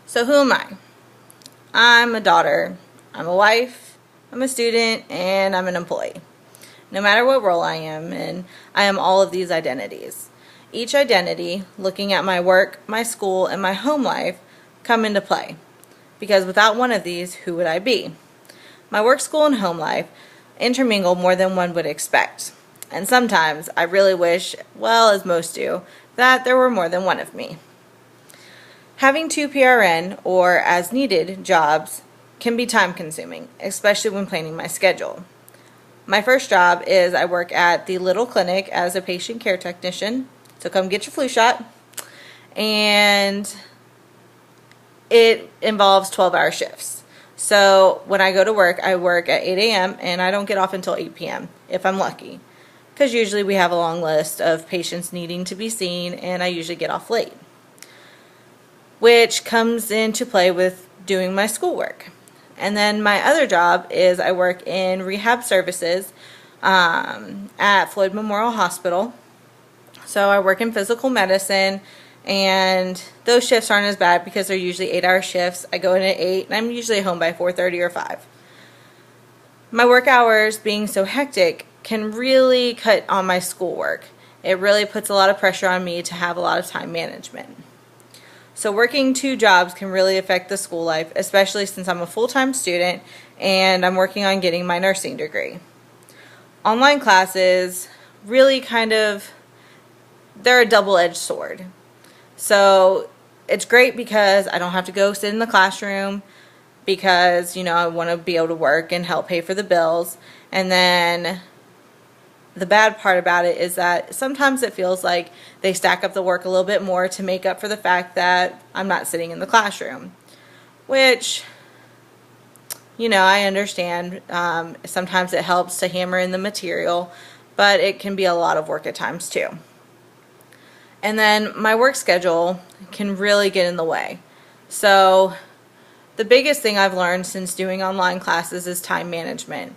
So who am I? I'm a daughter, I'm a wife, I'm a student, and I'm an employee. No matter what role I am in, I am all of these identities. Each identity, looking at my work, my school, and my home life, come into play. Because without one of these, who would I be? My work, school, and home life intermingle more than one would expect. And sometimes I really wish, well, as most do, that there were more than one of me. Having two PRN, or as needed, jobs can be time consuming, especially when planning my schedule. My first job is I work at the Little Clinic as a patient care technician, so come get your flu shot, and it involves 12-hour shifts. So when I go to work, I work at 8 a.m. and I don't get off until 8 p.m. if I'm lucky, because usually we have a long list of patients needing to be seen and I usually get off late, which comes into play with doing my schoolwork. And then my other job is I work in rehab services at Floyd Memorial Hospital. So I work in physical medicine, and those shifts aren't as bad because they're usually 8-hour shifts. I go in at 8 and I'm usually home by 4:30 or 5. My work hours being so hectic can really cut on my schoolwork. It really puts a lot of pressure on me to have a lot of time management. So working two jobs can really affect the school life, especially since I'm a full-time student and I'm working on getting my nursing degree. Online classes really they're a double-edged sword. So it's great because I don't have to go sit in the classroom because, I want to be able to work and help pay for the bills. And then the bad part about it is that sometimes it feels like they stack up the work a little bit more to make up for the fact that I'm not sitting in the classroom, which, I understand. Sometimes it helps to hammer in the material, but it can be a lot of work at times too. And then my work schedule can really get in the way. So the biggest thing I've learned since doing online classes is time management.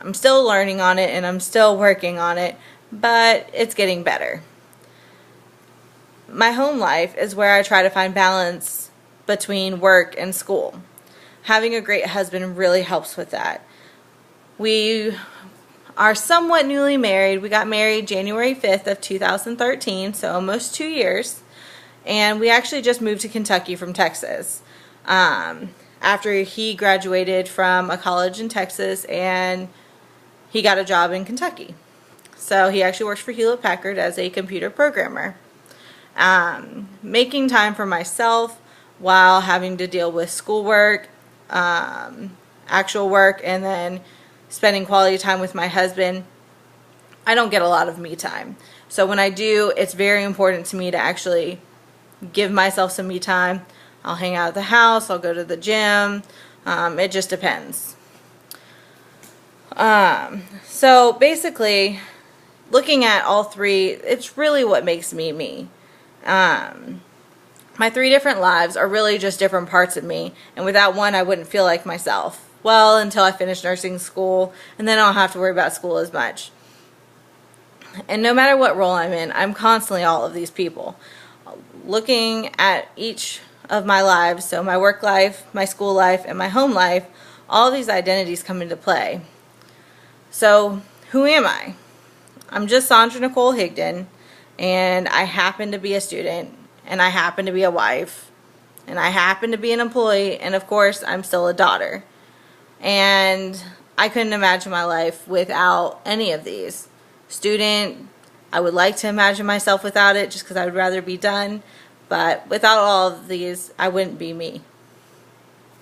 I'm still learning on it and I'm still working on it, but it's getting better. My home life is where I try to find balance between work and school. Having a great husband really helps with that. We are somewhat newly married. We got married January 5th of 2013, so almost 2 years. And we actually just moved to Kentucky from Texas after he graduated from a college in Texas and he got a job in Kentucky. So he actually works for Hewlett Packard as a computer programmer. Making time for myself while having to deal with schoolwork, actual work, and then spending quality time with my husband, I don't get a lot of me time. So when I do, it's very important to me to actually give myself some me time. I'll hang out at the house, I'll go to the gym, it just depends. So basically, looking at all three, it's really what makes me me. My three different lives are really just different parts of me, and without one I wouldn't feel like myself. Well, until I finish nursing school, and then I don't have to worry about school as much. And no matter what role I'm in, I'm constantly all of these people. Looking at each of my lives, so my work life, my school life, and my home life, all these identities come into play. So, who am I? I'm just Sandra Nicole Higdon, and I happen to be a student, and I happen to be a wife, and I happen to be an employee, and of course, I'm still a daughter. And I couldn't imagine my life without any of these. Student, I would like to imagine myself without it just because I would rather be done, but without all of these, I wouldn't be me.